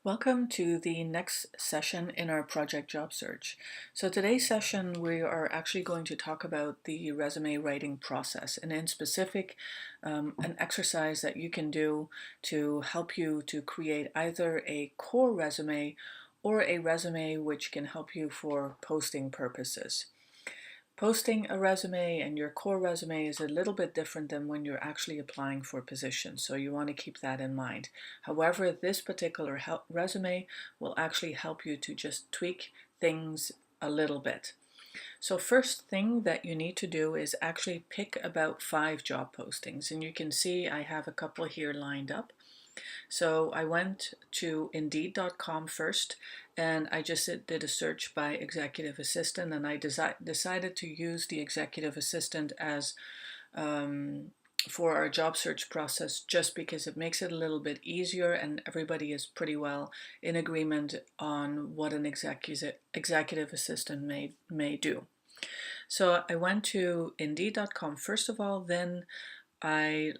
Welcome to the next session in our project job search. So today's session we are actually going to talk about the resume writing process, and in specific an exercise that you can do to help you to create either a core resume or a resume which can help you for posting purposes. Posting a resume and your core resume is a little bit different than when you're actually applying for positions, so you want to keep that in mind. However, this particular resume will actually help you to just tweak things a little bit. So first thing that you need to do is actually pick about 5 job postings, and you can see I have a couple here lined up. So I went to Indeed.com first, and I just did a search by executive assistant, and I decided to use the executive assistant as for our job search process, just because it makes it a little bit easier and everybody is pretty well in agreement on what an executive assistant may do. So I went to Indeed.com first of all, then I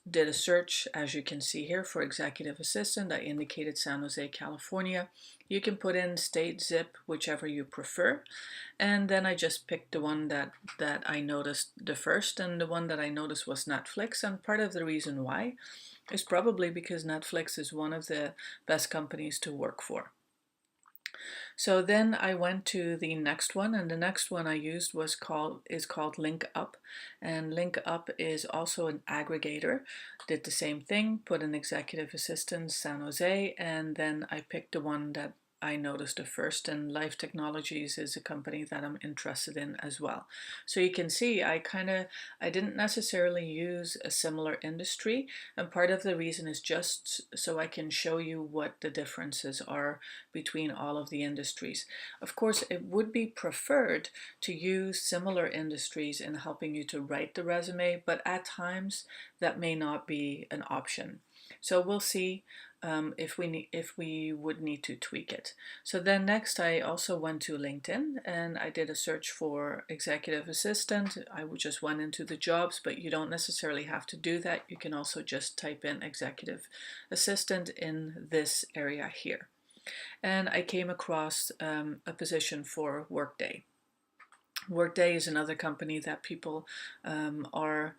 did a search, as you can see here, for executive assistant. I indicated San Jose, California. You can put in state, zip, whichever you prefer. And then I just picked the one that I noticed the first, and the one that I noticed was Netflix. And part of the reason why is probably because Netflix is one of the best companies to work for. So then I went to the next one, and the next one I used is called LinkUp, and LinkUp is also an aggregator. Did the same thing, put an executive assistant, San Jose, and then I picked the one that I noticed the first, and Life Technologies is a company that I'm interested in as well. So you can see I didn't necessarily use a similar industry, and part of the reason is just so I can show you what the differences are between all of the industries. Of course, it would be preferred to use similar industries in helping you to write the resume, but at times that may not be an option. So we'll see if we would need to tweak it. So then next I also went to LinkedIn and I did a search for executive assistant. I just went into the jobs, but you don't necessarily have to do that. You can also just type in executive assistant in this area here. And I came across a position for Workday. Workday is another company that people are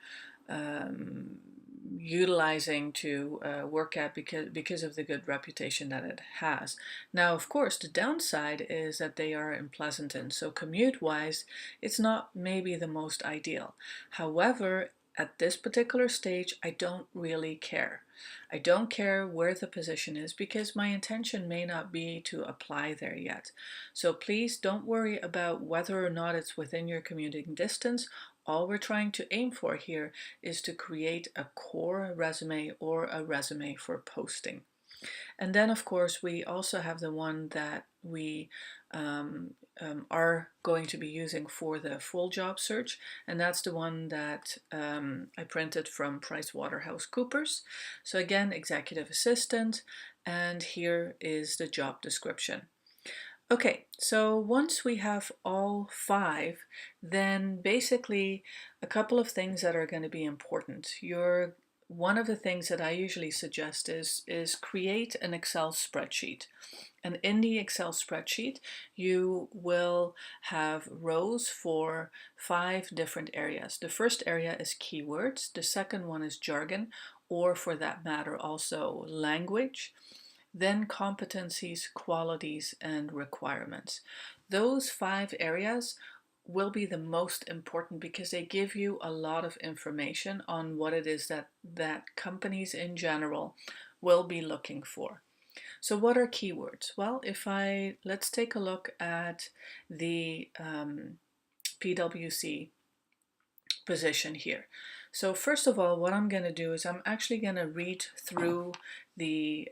utilizing to work at because of the good reputation that it has. Now, of course, the downside is that they are in Pleasanton, so commute-wise, it's not maybe the most ideal. However, at this particular stage, I don't really care. I don't care where the position is because my intention may not be to apply there yet. So please don't worry about whether or not it's within your commuting distance. All we're trying to aim for here is to create a core resume or a resume for posting. And then, of course, we also have the one that we are going to be using for the full job search, and that's the one that I printed from PricewaterhouseCoopers. So again, executive assistant, and here is the job description. Okay, so once we have all 5, then basically a couple of things that are going to be important. One of the things that I usually suggest is create an Excel spreadsheet. And in the Excel spreadsheet, you will have rows for 5 different areas. The first area is keywords. The second one is jargon, or for that matter, also language. Then competencies, qualities, and requirements. Those 5 areas will be the most important because they give you a lot of information on what it is that companies in general will be looking for. So what are keywords? Well, let's take a look at the PwC position here. So first of all, what I'm going to do is I'm actually going to read through the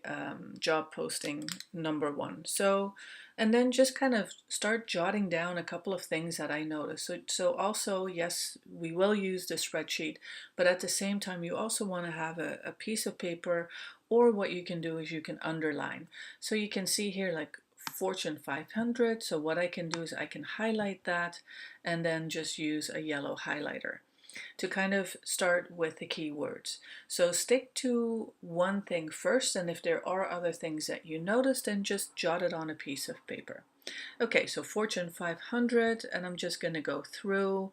job posting number 1. So, and then just kind of start jotting down a couple of things that I noticed. So also, yes, we will use the spreadsheet, but at the same time, you also want to have a piece of paper, or what you can do is you can underline. So you can see here like Fortune 500. So what I can do is I can highlight that and then just use a yellow highlighter. to kind of start with the keywords. So stick to one thing first, and if there are other things that you noticed, then just jot it on a piece of paper. Okay, so Fortune 500, and I'm just going to go through.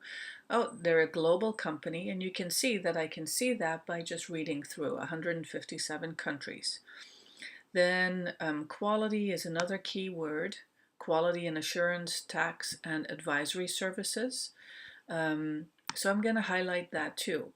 Oh, they're a global company, and you can see that I can see that by just reading through 157 countries. Then quality is another keyword. Quality and assurance, tax, and advisory services. So I'm going to highlight that too.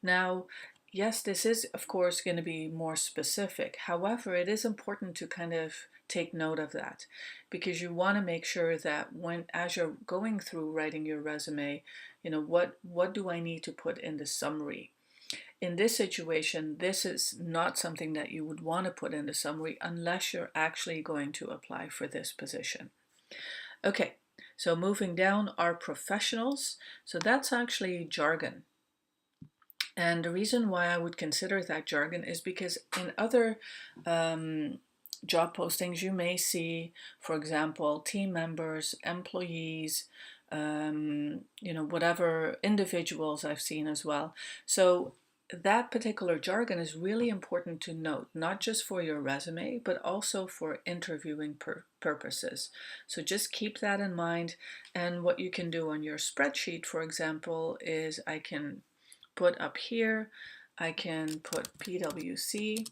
Now, yes, this is of course going to be more specific. However, it is important to kind of take note of that, because you want to make sure that as you're going through writing your resume, what do I need to put in the summary? In this situation, this is not something that you would want to put in the summary unless you're actually going to apply for this position. Okay, so moving down are professionals. So that's actually jargon. And the reason why I would consider that jargon is because in other job postings, you may see, for example, team members, employees, whatever individuals I've seen as well. So that particular jargon is really important to note, not just for your resume, but also for interviewing purposes. So just keep that in mind. And what you can do on your spreadsheet, for example, is I can put up here, I can put PwC,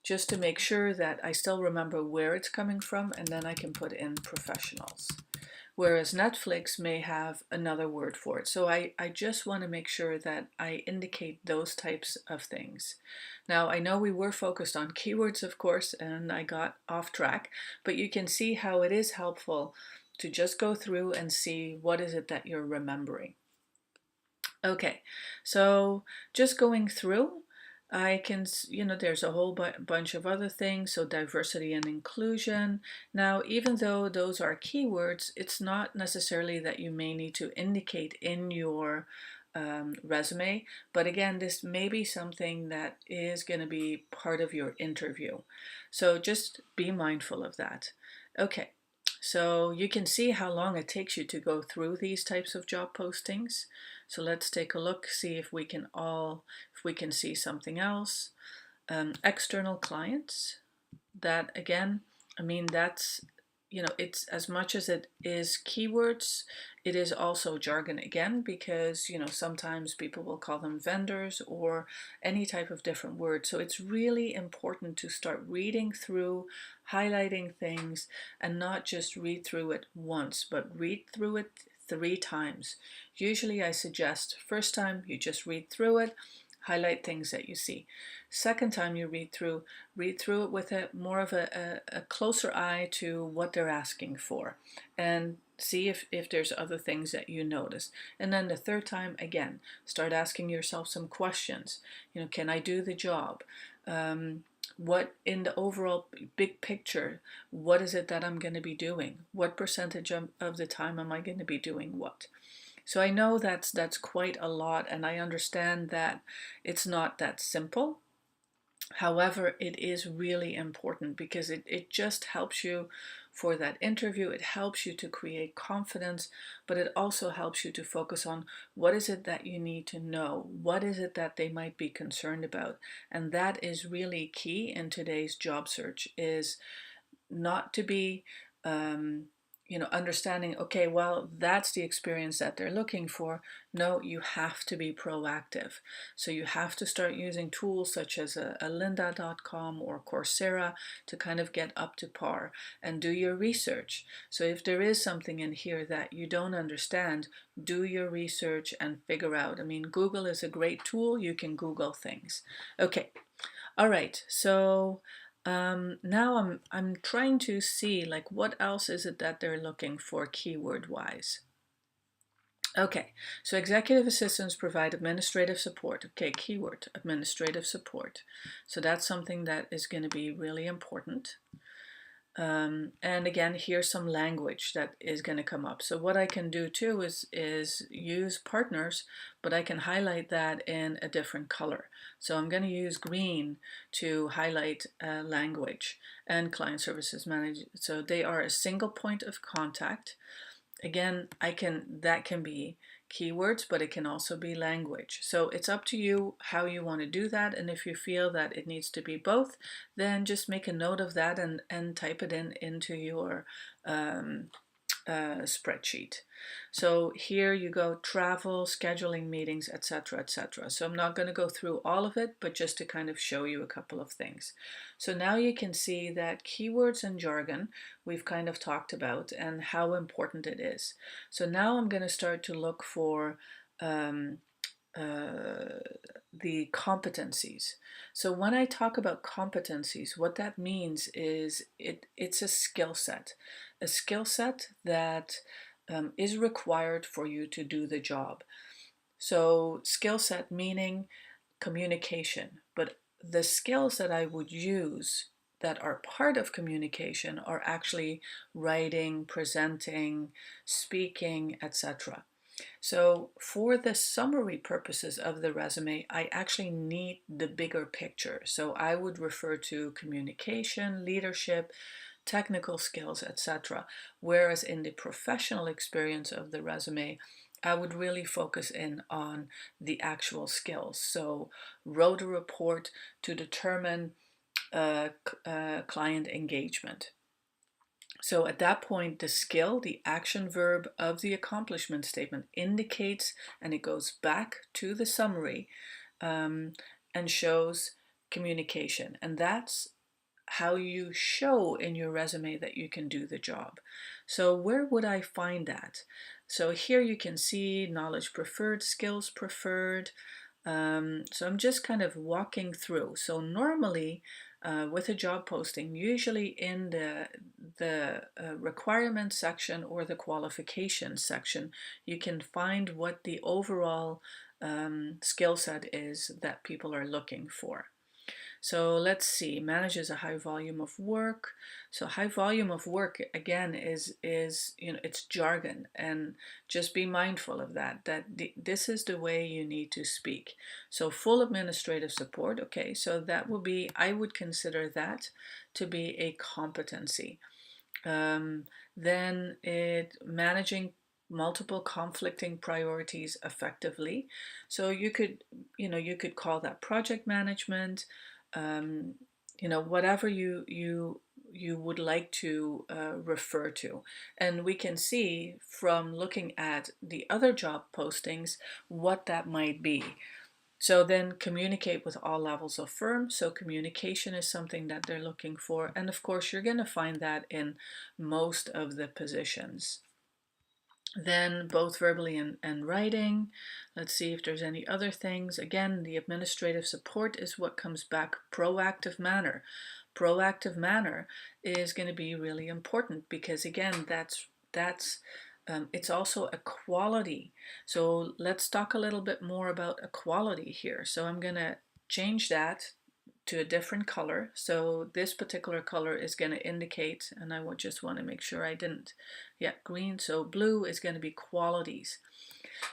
just to make sure that I still remember where it's coming from, and then I can put in professionals. Whereas Netflix may have another word for it. So I just want to make sure that I indicate those types of things. Now, I know we were focused on keywords, of course, and I got off track, but you can see how it is helpful to just go through and see what is it that you're remembering. Okay, so just going through, I can, there's a whole bunch of other things. So diversity and inclusion. Now, even though those are keywords, it's not necessarily that you may need to indicate in your resume. But again, this may be something that is going to be part of your interview. So just be mindful of that. Okay. So you can see how long it takes you to go through these types of job postings. So let's take a look, see if we can see something else. External clients, that again, I mean, that's, it's as much as it is keywords, it is also jargon again, because, sometimes people will call them vendors or any type of different word. So it's really important to start reading through, highlighting things, and not just read through it once, but read through it 3 times. Usually I suggest first time you just read through it, highlight things that you see. Second time you read through it with more of a closer eye to what they're asking for, and see if there's other things that you notice. And then the third time, again, start asking yourself some questions. Can I do the job? What in the overall big picture, what is it that I'm going to be doing? What percentage of the time am I going to be doing what? So I know that's quite a lot, and I understand that it's not that simple. However, it is really important because it just helps you for that interview. It helps you to create confidence, but it also helps you to focus on what is it that you need to know? What is it that they might be concerned about? And that is really key in today's job search, is not to be understanding, okay, well, that's the experience that they're looking for. No, you have to be proactive. So you have to start using tools such as a lynda.com or Coursera to kind of get up to par and do your research. So if there is something in here that you don't understand, do your research and figure out. I mean, Google is a great tool. You can Google things. Okay. All right. So now I'm trying to see, like, what else is it that they're looking for keyword wise. Okay, so executive assistants provide administrative support. Okay, keyword, administrative support. So that's something that is going to be really important. And again, here's some language that is going to come up. So what I can do too is use partners, but I can highlight that in a different color. So I'm going to use green to highlight language and client services manager. So they are a single point of contact. Again, that can be keywords, but it can also be language. So it's up to you how you want to do that. And if you feel that it needs to be both, then just make a note of that and type it into your spreadsheet. So here you go, travel, scheduling meetings, etc., etc. So I'm not going to go through all of it, but just to kind of show you a couple of things. So now you can see that keywords and jargon we've kind of talked about and how important it is. So now I'm going to start to look for the competencies. So when I talk about competencies, what that means is it's a skill set that is required for you to do the job. So skill set meaning communication, but the skills that I would use that are part of communication are actually writing, presenting, speaking, etc. So for the summary purposes of the resume, I actually need the bigger picture. So I would refer to communication, leadership, technical skills, etc. Whereas in the professional experience of the resume, I would really focus in on the actual skills. So wrote a report to determine client engagement. So at that point, the skill, the action verb of the accomplishment statement indicates, and it goes back to the summary and shows communication. And that's how you show in your resume that you can do the job. So where would I find that? So here you can see knowledge preferred, skills preferred. So I'm just kind of walking through. So normally with a job posting, usually in the requirements section or the qualifications section, you can find what the overall skill set is that people are looking for. So let's see, manages a high volume of work. So high volume of work again is it's jargon, and just be mindful of that, this is the way you need to speak. So full administrative support, okay, so that would be, I would consider that to be a competency. Then managing multiple conflicting priorities effectively. So you could call that project management, whatever you would like to refer to. And we can see from looking at the other job postings what that might be. So then communicate with all levels of firm. So communication is something that they're looking for. And of course, you're going to find that in most of the positions. Then both verbally and writing. Let's see if there's any other things. Again, the administrative support is what comes back. Proactive manner. Proactive manner is going to be really important because again, that's it's also a quality. So let's talk a little bit more about equality here. So I'm going to change that to a different color. So this particular color is going to indicate, and I would just want to make sure I didn't, green. So blue is going to be qualities.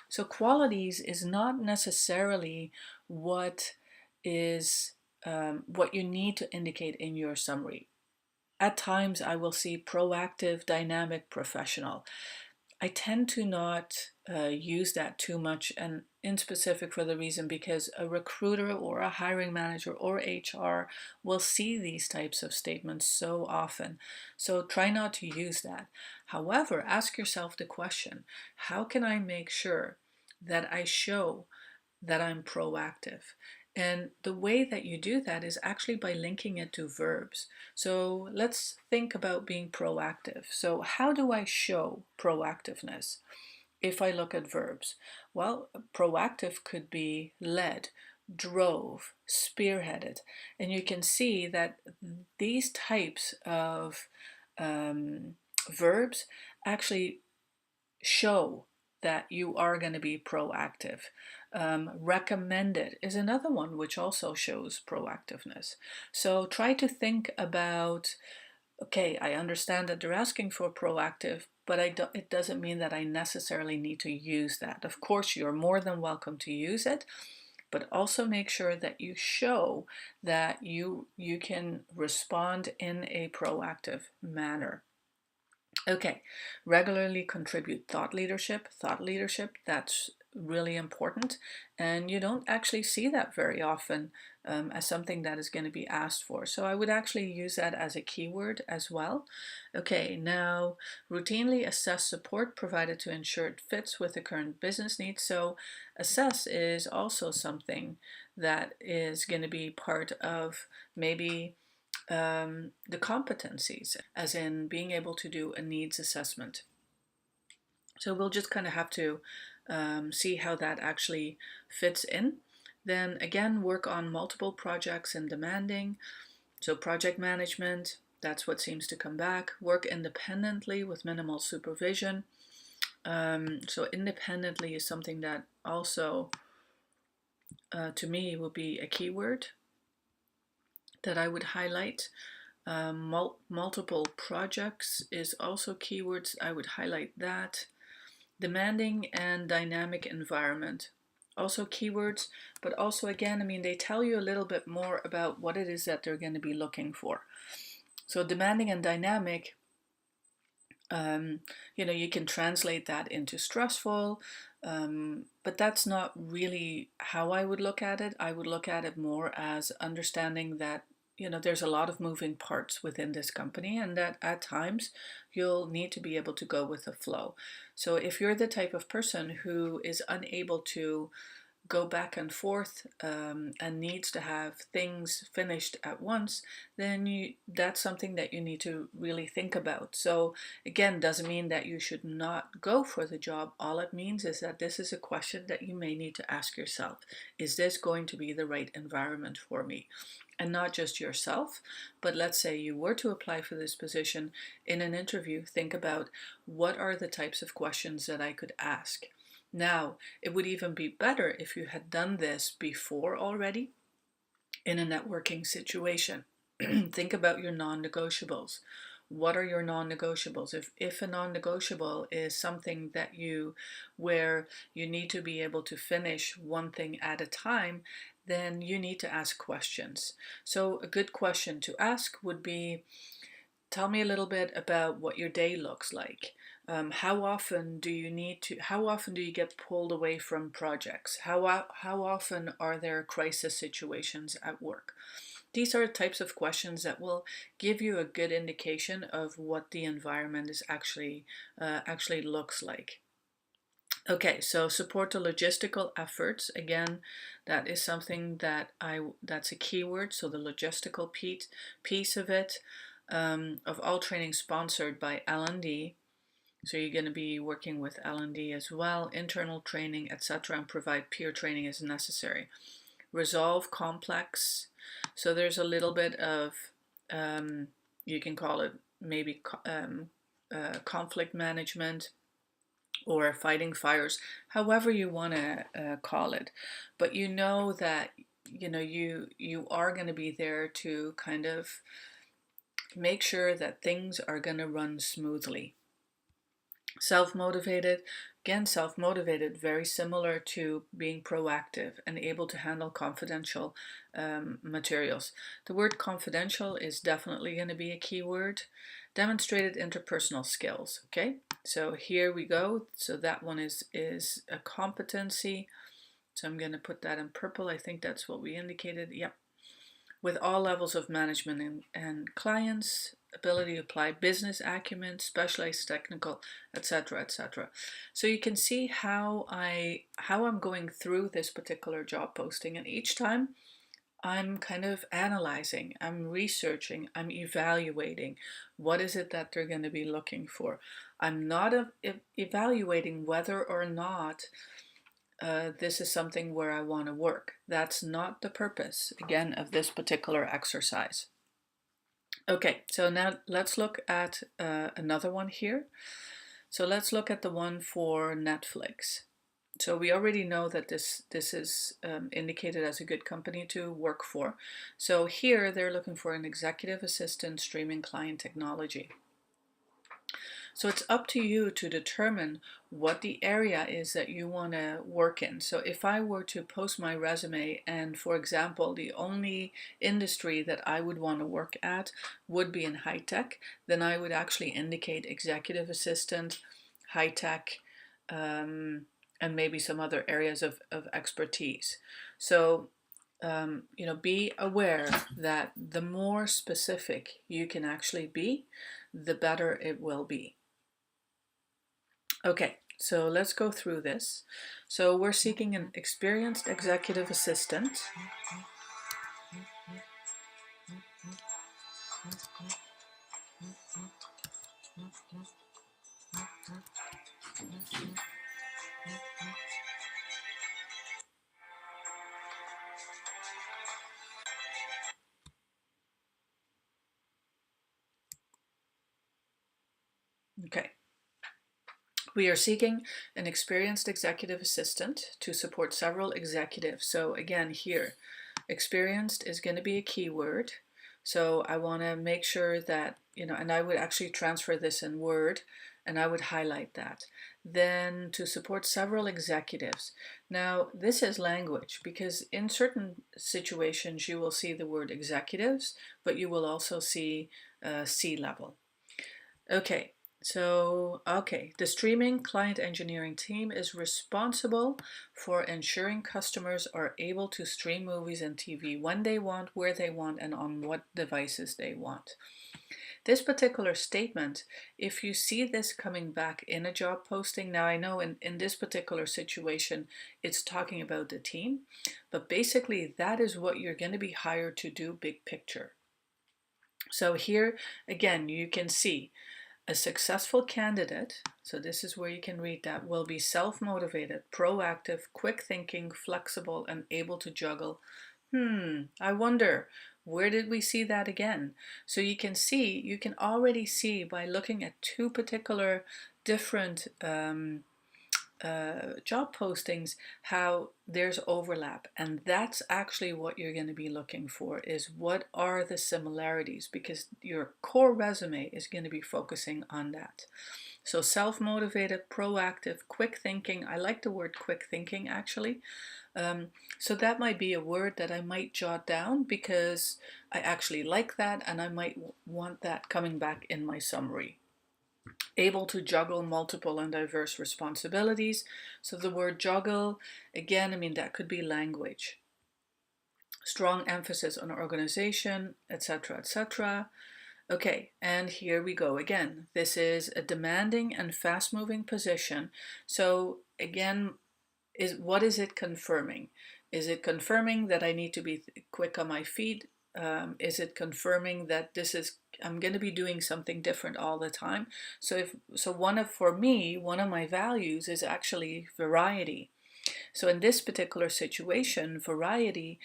So qualities is not necessarily what is what you need to indicate in your summary. At times I will see proactive, dynamic, professional. I tend to not use that too much, and in specific for the reason because a recruiter or a hiring manager or HR will see these types of statements so often. So try not to use that. However, ask yourself the question, how can I make sure that I show that I'm proactive? And the way that you do that is actually by linking it to verbs. So let's think about being proactive. So how do I show proactiveness if I look at verbs? Well, proactive could be led, drove, spearheaded. And you can see that these types of verbs actually show that you are going to be proactive. Recommended is another one which also shows proactiveness. So try to think about, okay, I understand that they're asking for proactive, but it doesn't mean that I necessarily need to use that. Of course, you're more than welcome to use it, but also make sure that you show that you can respond in a proactive manner. Okay, regularly contribute thought leadership. Thought leadership, that's really important. And you don't actually see that very often as something that is going to be asked for. So I would actually use that as a keyword as well. Okay, now routinely assess support provided to ensure it fits with the current business needs. So assess is also something that is going to be part of maybe the competencies, as in being able to do a needs assessment. So we'll just kind of have to see how that actually fits in. Then again, work on multiple projects and demanding. So project management, that's what seems to come back. Work independently with minimal supervision. So independently is something that also, to me, will be a keyword that I would highlight. Multiple projects is also keywords. I would highlight that. Demanding and dynamic environment, also keywords, but also again, I mean, they tell you a little bit more about what it is that they're going to be looking for. So demanding and dynamic, you can translate that into stressful, but that's not really how I would look at it. I would look at it more as understanding that there's a lot of moving parts within this company, and that at times you'll need to be able to go with the flow. So if you're the type of person who is unable to go back and forth and needs to have things finished at once, then that's something that you need to really think about. So again, doesn't mean that you should not go for the job. All it means is that this is a question that you may need to ask yourself. Is this going to be the right environment for me? And not just yourself, but let's say you were to apply for this position in an interview, think about what are the types of questions that I could ask. Now, it would even be better if you had done this before already in a networking situation. Think about your non-negotiables. What are your non-negotiables? If a non-negotiable is something that where you need to be able to finish one thing at a time, then you need to ask questions. So a good question to ask would be, tell me a little bit about what your day looks like. How often do you get pulled away from projects? How often are there crisis situations at work? These are types of questions that will give you a good indication of what the environment is actually looks like. Okay, so support the logistical efforts. Again, that is something that's a keyword. So the logistical piece of it, of all training sponsored by L&D. So you're going to be working with L&D as well, internal training, etc., and provide peer training as necessary. Resolve complex. So there's a little bit of, you can call it maybe conflict management or fighting fires, however you want to call it. But you know that you are going to be there to kind of make sure that things are going to run smoothly. Self-motivated, again, self-motivated, very similar to being proactive and able to handle confidential materials. The word confidential is definitely going to be a key word. Demonstrated interpersonal skills. Okay, so here we go. So that one is a competency. So I'm going to put that in purple. I think that's what we indicated. Yep. With all levels of management and clients, ability to apply business acumen, specialized technical, etc., etc. So you can see how I'm going through this particular job posting, and each time I'm kind of analyzing, I'm researching, I'm evaluating what is it that they're going to be looking for. I'm not evaluating whether or not this is something where I want to work. That's not the purpose, again, of this particular exercise. Okay, so now let's look at another one here. So let's look at the one for Netflix. So we already know that this is indicated as a good company to work for. So here they're looking for an executive assistant streaming client technology. So it's up to you to determine what the area is that you want to work in. So if I were to post my resume and, for example, the only industry that I would want to work at would be in high tech, then I would actually indicate executive assistant, high tech, and maybe some other areas of expertise. So be aware that the more specific you can actually be, the better it will be. Okay, so let's go through this. So we're seeking an experienced executive assistant. Okay. We are seeking an experienced executive assistant to support several executives. So again, here, experienced is going to be a keyword. So I want to make sure that, and I would actually transfer this in Word and I would highlight that. Then to support several executives. Now, this is language because in certain situations you will see the word executives, but you will also see C-level. Okay, the streaming client engineering team is responsible for ensuring customers are able to stream movies and TV when they want, where they want, and on what devices they want. This particular statement, if you see this coming back in a job posting, now I know in this particular situation, it's talking about the team, but basically that is what you're going to be hired to do, big picture. So here, again, you can see a successful candidate, so this is where you can read that, will be self-motivated, proactive, quick thinking, flexible, and able to juggle. I wonder, where did we see that again? So you can already see by looking at two particular different job postings how there's overlap, and that's actually what you're going to be looking for, is what are the similarities, because your core resume is going to be focusing on that. So self-motivated, proactive, quick thinking. I like the word quick thinking actually. So that might be a word that I might jot down because I actually like that and I might want that coming back in my summary. Able to juggle multiple and diverse responsibilities. So the word juggle, again, that could be language. Strong emphasis on organization, etc., etc. Okay, and here we go again. This is a demanding and fast-moving position. So again, what is it confirming? Is it confirming that I need to be quick on my feet? Is it confirming that I'm going to be doing something different all the time? For me, one of my values is actually variety. So in this particular situation, variety,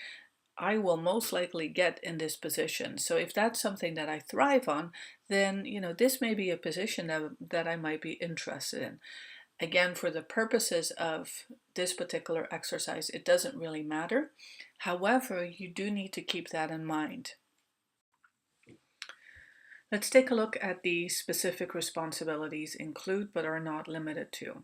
I will most likely get in this position. So if that's something that I thrive on, then this may be a position that I might be interested in. Again, for the purposes of this particular exercise, it doesn't really matter. However, you do need to keep that in mind. Let's take a look at the specific responsibilities include but are not limited to.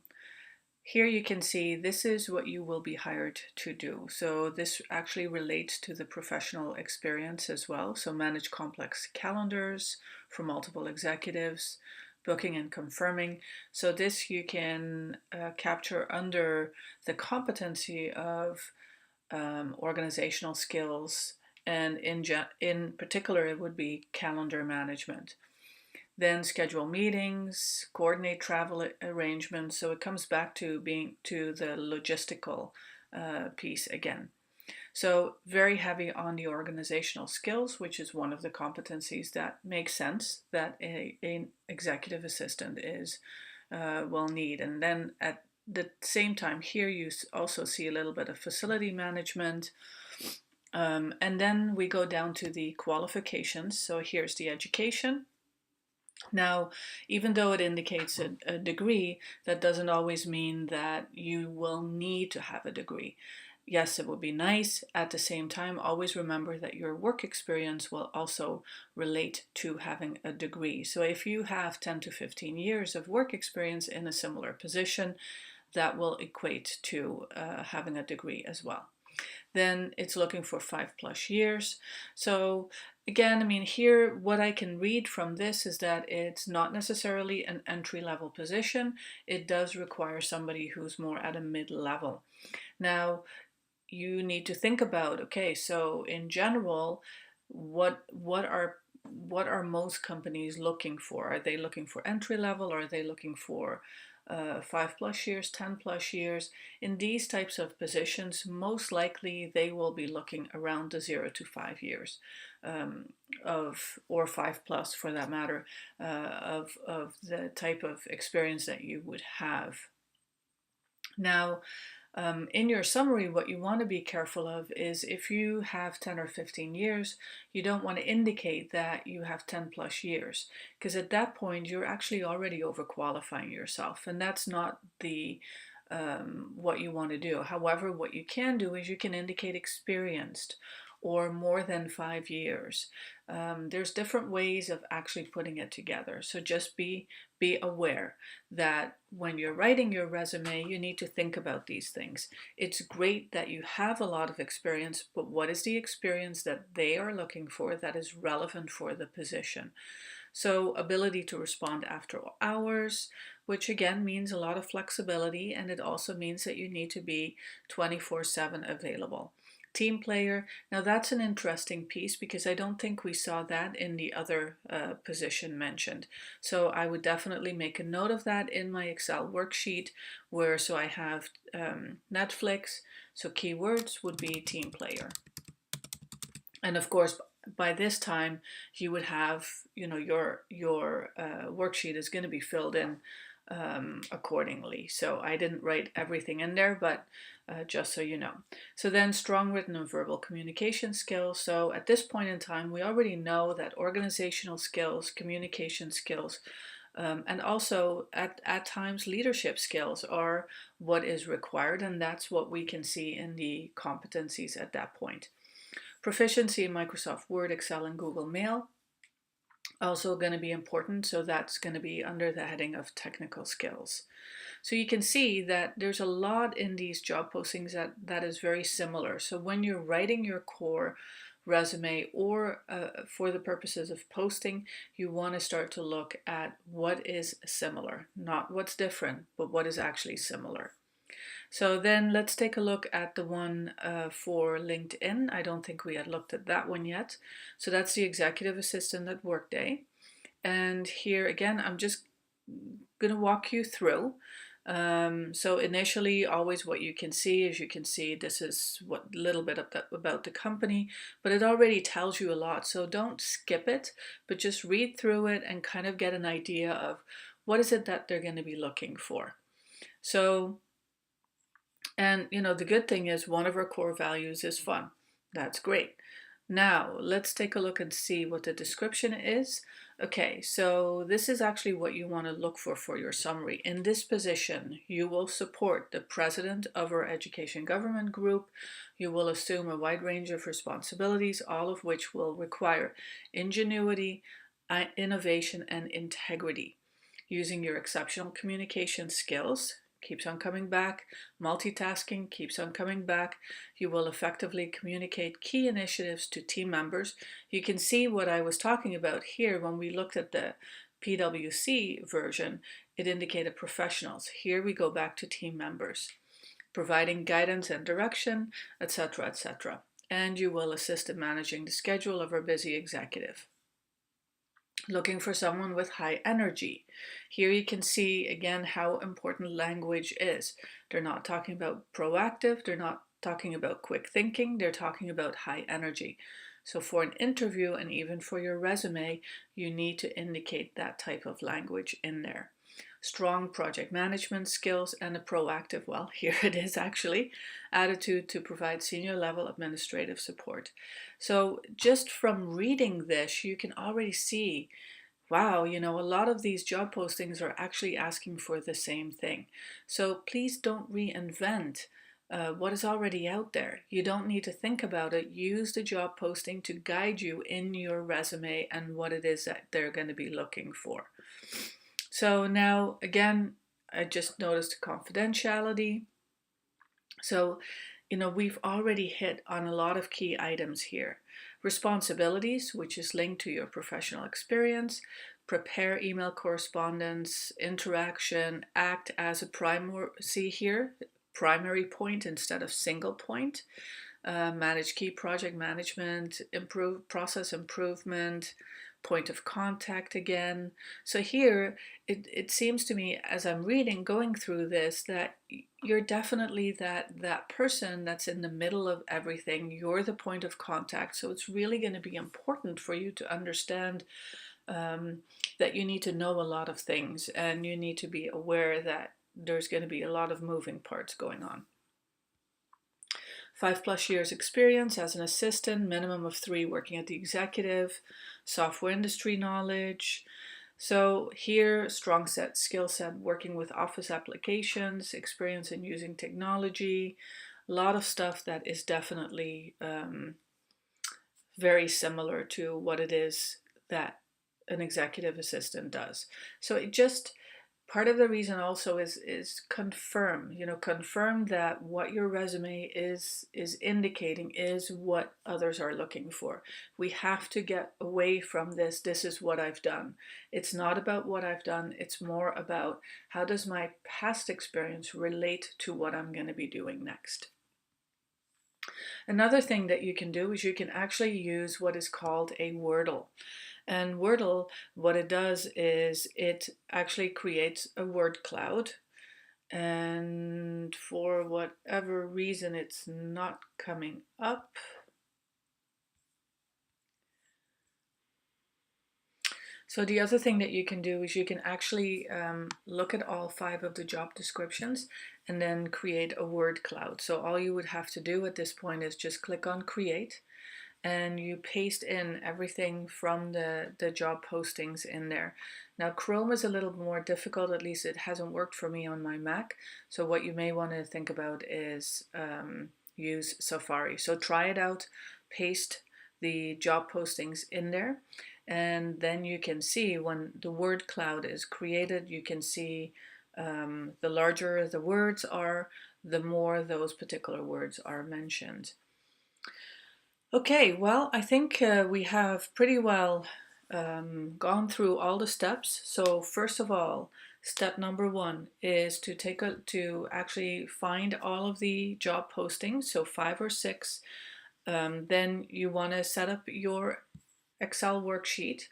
Here you can see this is what you will be hired to do. So this actually relates to the professional experience as well. So manage complex calendars for multiple executives, booking and confirming. So this you can capture under the competency of organizational skills, and in particular it would be calendar management. Then schedule meetings, coordinate travel arrangements. So it comes back to the logistical piece again. So very heavy on the organizational skills, which is one of the competencies that makes sense that an executive assistant will need. And then at the same time here you also see a little bit of facility management. And then we go down to the qualifications. So here's the education. Now, even though it indicates a degree, that doesn't always mean that you will need to have a degree. yes, it would be nice. At the same time, always remember that your work experience will also relate to having a degree. So if you have 10 to 15 years of work experience in a similar position, that will equate to having a degree as well. Then it's looking for 5+ years. So again, I mean, here, what I can read from this is that it's not necessarily an entry-level position. It does require somebody who's more at a mid-level. Now, you need to think about, okay, so in general, what are most companies looking for? Are they looking for entry level, or are they looking for 5+ years, 10+ years? In these types of positions, most likely they will be looking around the 0 to 5 years or 5+ for that matter, of the type of experience that you would have. Now, in your summary, what you want to be careful of is if you have 10 or 15 years, you don't want to indicate that you have 10+ years, because at that point you're actually already overqualifying yourself, and that's not the what you want to do. However, what you can do is you can indicate experienced or more than 5 years. There's different ways of actually putting it together. So just be aware that when you're writing your resume, you need to think about these things. It's great that you have a lot of experience, but what is the experience that they are looking for that is relevant for the position? So ability to respond after hours, which again means a lot of flexibility, and it also means that you need to be 24/7 available. Team player, now that's an interesting piece because I don't think we saw that in the other position mentioned. So I would definitely make a note of that in my Excel worksheet so I have Netflix, so keywords would be team player. And of course, by this time you would have, your worksheet is going to be filled in accordingly. So I didn't write everything in there, but just so you know. So then strong written and verbal communication skills. So at this point in time, we already know that organizational skills, communication skills, and also at times leadership skills are what is required, and that's what we can see in the competencies at that point. Proficiency in Microsoft Word, Excel, and Google Mail. Also going to be important, so that's going to be under the heading of technical skills. So you can see that there's a lot in these job postings that is very similar. So when you're writing your core resume or for the purposes of posting, you want to start to look at what is similar, not what's different, but what is actually similar. So then let's take a look at the one for LinkedIn. I don't think we had looked at that one yet. So that's the executive assistant at Workday. And here again, I'm just going to walk you through. So initially, always what you can see is this is what little bit about the company, but it already tells you a lot. So don't skip it, but just read through it and kind of get an idea of what is it that they're going to be looking for. So, and the good thing is one of our core values is fun. That's great. Now let's take a look and see what the description is. Okay, so this is actually what you want to look for your summary. In this position, you will support the president of our education government group. You will assume a wide range of responsibilities, all of which will require ingenuity, innovation, and integrity. Using your exceptional communication skills, keeps on coming back. Multitasking keeps on coming back. You will effectively communicate key initiatives to team members. You can see what I was talking about here when we looked at the PwC version. It indicated professionals. Here we go back to team members. Providing guidance and direction, etc., etc. And you will assist in managing the schedule of our busy executive. Looking for someone with high energy. Here you can see again how important language is. They're not talking about proactive, they're not talking about quick thinking, they're talking about high energy. So for an interview and even for your resume, you need to indicate that type of language in there. Strong project management skills and a proactive, well, here it is actually, attitude to provide senior level administrative support. So just from reading this, you can already see, wow, a lot of these job postings are actually asking for the same thing. So please don't reinvent what is already out there. You don't need to think about it. Use the job posting to guide you in your resume and what it is that they're going to be looking for. So now, again, I just noticed confidentiality. So, we've already hit on a lot of key items here. Responsibilities, which is linked to your professional experience. Prepare email correspondence, interaction, act as a primary point instead of single point. Manage key project management, improve process improvement, point of contact again. So here, it seems to me as I'm going through this, that you're definitely that person that's in the middle of everything. You're the point of contact. So it's really going to be important for you to understand that you need to know a lot of things, and you need to be aware that there's going to be a lot of moving parts going on. 5+ years experience as an assistant, minimum of 3 working at the executive, software industry knowledge. So here, strong skill set working with office applications, experience in using technology, a lot of stuff that is definitely very similar to what it is that an executive assistant does. So it just, part of the reason also is confirm that what your resume is indicating is what others are looking for. We have to get away from this is what I've done. It's not about what I've done, it's more about how does my past experience relate to what I'm going to be doing next. Another thing that you can do is you can actually use what is called a Wordle. And Wordle, what it does is it actually creates a word cloud. And for whatever reason, it's not coming up. So the other thing that you can do is you can actually look at all 5 of the job descriptions and then create a word cloud. So all you would have to do at this point is just click on create, and you paste in everything from the job postings in there. Now Chrome is a little more difficult, at least it hasn't worked for me on my Mac. So what you may want to think about is use Safari. So try it out, paste the job postings in there, and then you can see when the word cloud is created, you can see the larger the words are, the more those particular words are mentioned. Okay, well, I think we have pretty well gone through all the steps. So first of all, step number 1 is to actually find all of the job postings, so 5 or 6. Then you want to set up your Excel worksheet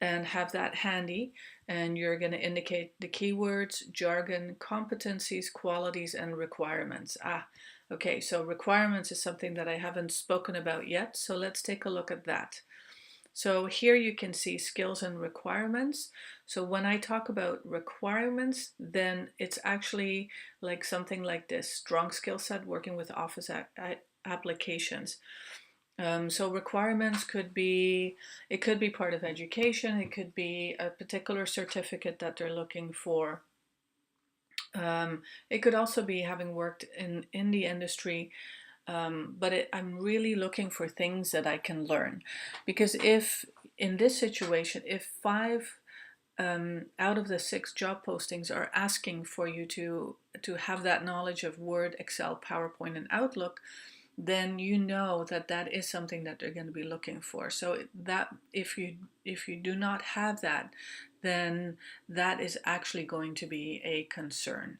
and have that handy, and you're going to indicate the keywords, jargon, competencies, qualities, and requirements. Okay, so requirements is something that I haven't spoken about yet, so let's take a look at that. So here you can see skills and requirements. So when I talk about requirements, then it's actually like something like this: strong skill set working with office applications. So requirements could be part of education, it could be a particular certificate that they're looking for. It could also be having worked in the industry, but I'm really looking for things that I can learn. Because if, in this situation, if 5 out of the 6 job postings are asking for you to have that knowledge of Word, Excel, PowerPoint, and Outlook, then you know that is something that they're going to be looking for. So that if you do not have that, then that is actually going to be a concern.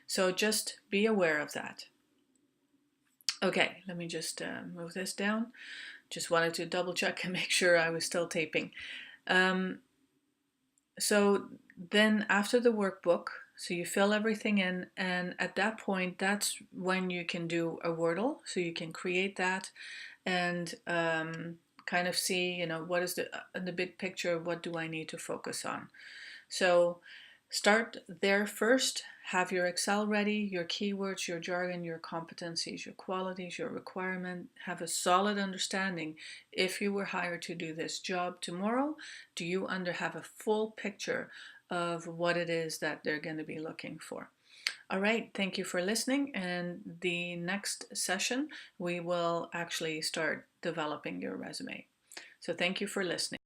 So just be aware of that. Okay, let me just move this down. Just wanted to double check and make sure I was still taping. So then after the workbook, so you fill everything in, and at that point, that's when you can do a Wordle. So you can create that and kind of see, what is the big picture, what do I need to focus on? So start there first, have your Excel ready, your keywords, your jargon, your competencies, your qualities, your requirement, have a solid understanding. If you were hired to do this job tomorrow, do you have a full picture of what it is that they're going to be looking for? All right, thank you for listening. And the next session, we will actually start developing your resume. So thank you for listening.